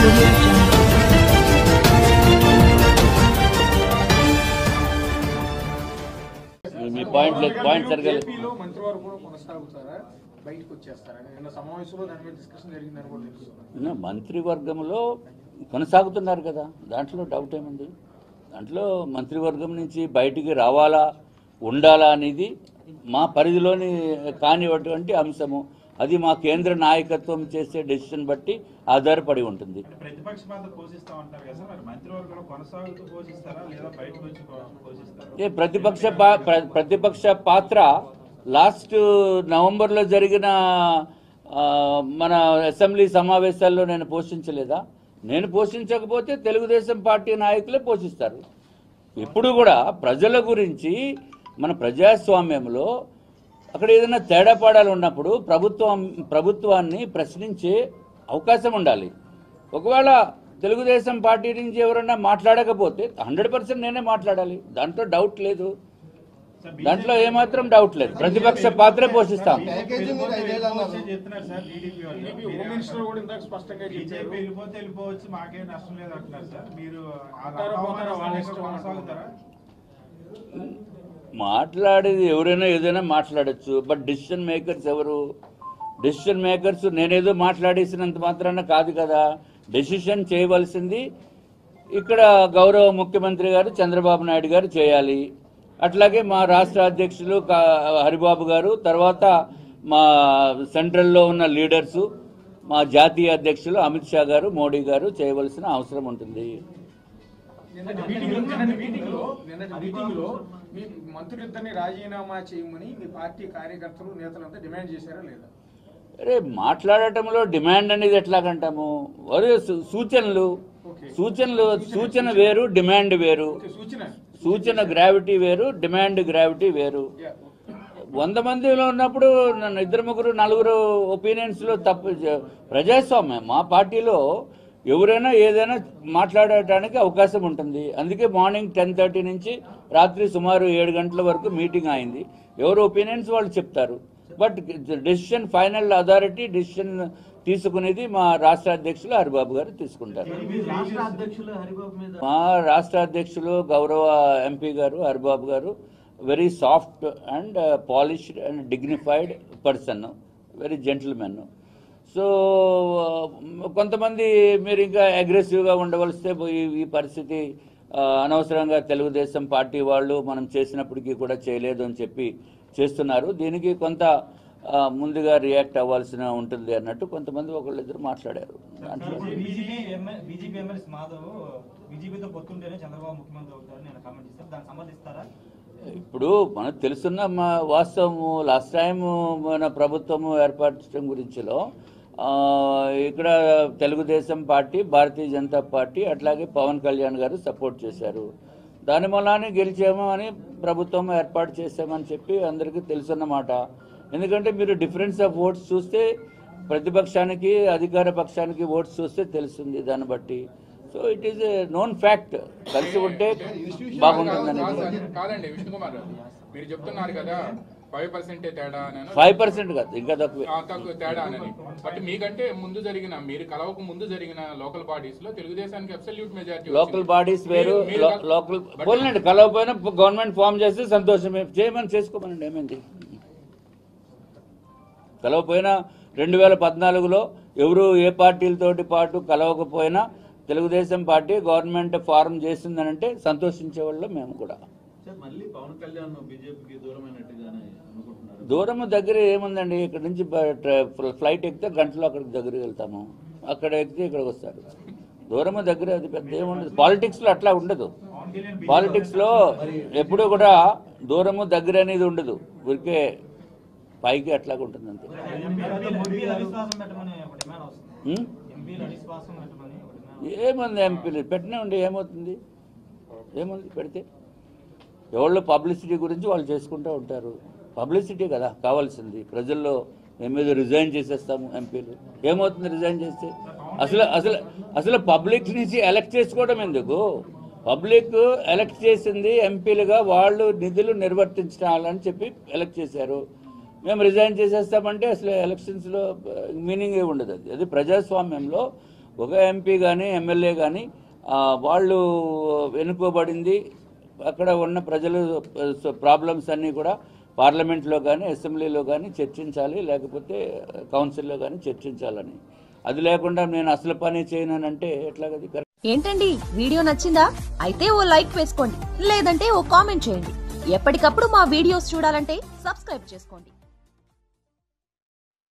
Audio Jungle. మీ point జరగాలి. ఏపీలో మంత్రివారు కూడా కొనసాగుతారా బయటకు వచ్చేస్తారా నిన్న సమావేశంలో దాని మీద డిస్కషన్ జరిగిందని కూడా తెలుసు. మంత్రివర్గంలో కొనసాగుతున్నారు కదా, దాంట్లో డౌట్ ఏముంది? దాంట్లో మంత్రివర్గం నుంచి బయటికి రావాలా ఉండాలా అనేది మా పరిధిలోని కానివ్వటువంటి అంశము. అది మా కేంద్ర నాయకత్వం చేసే డెసిషన్ బట్టి ఆధారపడి ఉంటుంది. ప్రతిపక్ష పాత్ర పోషిస్తామంటారు కదా సార్, మంత్రివర్గంలో కొనసాగుతూ పోషిస్తారా లేదా బయటకు వచ్చి పోషిస్తారా? ప్రతిపక్ష పాత్ర లాస్ట్ నవంబర్లో జరిగిన మన అసెంబ్లీ సమావేశాల్లో నేను పోషించలేదా? నేను పోషించకపోతే తెలుగుదేశం పార్టీ నాయకులే పోషిస్తారు. ఇప్పుడు కూడా ప్రజల గురించి మన ప్రజాస్వామ్యంలో అక్కడ ఏదైనా తేడాపాడాలు ఉన్నప్పుడు ప్రభుత్వాన్ని ప్రశ్నించే అవకాశం ఉండాలి. ఒకవేళ తెలుగుదేశం పార్టీ నుంచి ఎవరన్నా మాట్లాడకపోతే 100% నేనే మాట్లాడాలి, దాంట్లో డౌట్ లేదు. దాంట్లో ఏమాత్రం డౌట్ లేదు. ప్రతిపక్ష పాత్రే పోషిస్తాం. మాట్లాడేది ఎవరైనా ఏదైనా మాట్లాడచ్చు, బట్ డెసిషన్ మేకర్స్ ఎవరు? డెసిషన్ మేకర్స్ నేనేదో మాట్లాడేసినంత మాత్రాన కాదు కదా. డెసిషన్ చేయవలసింది ఇక్కడ గౌరవ ముఖ్యమంత్రి గారు చంద్రబాబు నాయుడు గారు చేయాలి. అట్లాగే మా రాష్ట్ర అధ్యక్షులు హరిబాబు గారు, తర్వాత మా సెంట్రల్లో ఉన్న లీడర్సు, మా జాతీయ అధ్యక్షులు అమిత్ షా గారు, మోడీ గారు చేయవలసిన అవసరం ఉంటుంది. మీ మంత్రులిద్దరిని రాజీనామా చేయమని మీ పార్టీ కార్యకర్తలు నేతలంతా డిమాండ్ చేశారా లేదా? అరే మాట్లాడటంలో డిమాండ్ అనేది ఎట్లాగంటాము? అరే సూచన వేరు, డిమాండ్ వేరు. సూచన గ్రావిటీ వేరు, డిమాండ్ గ్రావిటీ వేరు. 100 మందిలో ఉన్నప్పుడు నన్ను 2, 3, 4 ఒపీనియన్స్లో తప్పు. ప్రజాస్వామ్యం మా పార్టీలో ఎవరైనా ఏదైనా మాట్లాడటానికి అవకాశం ఉంటుంది. అందుకే మార్నింగ్ 10:30 నుంచి రాత్రి సుమారు 7 గంటల వరకు మీటింగ్ అయింది. ఎవరు ఒపీనియన్స్ వాళ్ళు చెప్తారు. But decision final authority decision తీసుకునేది మా రాష్ట్ర అధ్యక్షులు హరిబాబు గారు తీసుకుంటారు. మా రాష్ట్ర అధ్యక్షులు గౌరవ ఎంపీ గారు హరిబాబు గారు very soft and polished and dignified person, very gentlemen. So కొంతమంది మీరు ఇంకా అగ్రెసివ్గా ఉండవలిస్తే ఈ పరిస్థితి అనవసరంగా తెలుగుదేశం పార్టీ వాళ్ళు మనం చేసినప్పటికీ కూడా చేయలేదు అని చెప్పి చేస్తున్నారు. దీనికి కొంత ముందుగా రియాక్ట్ అవ్వాల్సిన ఉంటుంది అన్నట్టు కొంతమంది ఒకళ్ళిద్దరు మాట్లాడారు. ఇప్పుడు మనకు తెలుసున్న వాస్తవము, లాస్ట్ టైం మన ప్రభుత్వము ఏర్పరచడం గురించిలో ఇక్కడ తెలుగుదేశం పార్టీ, భారతీయ జనతా పార్టీ, అట్లాగే పవన్ కళ్యాణ్ గారు సపోర్ట్ చేశారు. దాని మూలానే గెలిచాము అని ప్రభుత్వం ఏర్పాటు చేశామని చెప్పి అందరికీ తెలుసున్నమాట. ఎందుకంటే మీరు డిఫరెన్స్ ఆఫ్ ఓట్స్ చూస్తే ప్రతిపక్షానికి అధికార పక్షానికి ఓట్స్ చూస్తే తెలుస్తుంది దాన్ని బట్టి. So it is a known fact. కలిసి ఉంటే బాగుంటుందని. కాదండి విష్ణు కుమార్, మీరు చెప్తున్నారు కదా 5% తేడా, 5% కాదు, ఇంకా తక్కువ తేడా అని. బట్ మీకంటే ముందు జరిగిన, మీరు కలవకు ముందు జరిగిన లోకల్ బాడీస్ లో తెలుగుదేశానికి అబ్సల్యూట్ మెజారిటీ. లోకల్ బాడీస్ వేరు, లోకల్ పోలండి. కలవపోయినా గవర్నమెంట్ ఫామ్ చేస్తే సంతోషమే, చేయమని చేసుకోమనండి, ఏమైంది? కలవపోయినా 2014లో ఎవరు ఏ పార్టీలతోటి పాటు కలవకపోయినా తెలుగుదేశం పార్టీ గవర్నమెంట్ ఫార్మ్ చేసిందనంటే సంతోషించే వాళ్ళు మేము కూడా. దూరం దగ్గర ఏముందండి? ఇక్కడ నుంచి ఫ్లైట్ ఎక్కితే గంటలో అక్కడికి దగ్గరికి వెళ్తాము, అక్కడ ఎక్కితే ఇక్కడికి వస్తారు. దూరము దగ్గర, అది పెద్ద ఏముండదు. పాలిటిక్స్లో అట్లా ఉండదు. పాలిటిక్స్లో ఎప్పుడు కూడా దూరము దగ్గర అనేది ఉండదు, ఊరికే పైకి అట్లాగా ఉంటుంది అంతే. ఏముంది ఎంపీలు పెట్టినా ఉండి ఏమవుతుంది? ఏముంది పెడితే? ఎవళ్ళు పబ్లిసిటీ గురించి వాళ్ళు చేసుకుంటూ ఉంటారు. పబ్లిసిటీ కదా కావాల్సింది. ప్రజల్లో మేము మీద రిజైన్ చేసేస్తాము ఎంపీలు, ఏమవుతుంది రిజైన్ చేస్తే? అసలు పబ్లిక్ నుంచి ఎలక్ట్ చేసుకోవడం ఎందుకు? పబ్లిక్ ఎలక్ట్ చేసింది ఎంపీలుగా, వాళ్ళు నిధులు నిర్వర్తించాలని చెప్పి ఎలక్ట్ చేశారు. మేము రిజైన్ చేసేస్తామంటే అసలు ఎలక్షన్స్లో మీనింగే ఉండదు. అది ప్రజాస్వామ్యంలో ఒక ఎంపీ కానీ ఎమ్మెల్యే కానీ వాళ్ళు వెనుకోబడింది అక్కడ ఉన్న ప్రజలు ప్రాబ్లమ్స్ అన్నీ కూడా పార్లమెంట్లో కానీ అసెంబ్లీలో కానీ చర్చించాలి, లేకపోతే కౌన్సిల్లో కానీ చర్చించాలని. అది లేకుండా నేను అసలు పని చేయనంటే ఎట్లాగది? ఏంటండి వీడియో నచ్చిందా? అయితే ఓ లైక్ వేసుకోండి, లేదంటే ఓ కామెంట్ చేయండి. ఎప్పటికప్పుడు మా వీడియోస్ చూడాలంటే సబ్స్క్రైబ్ చేసుకోండి.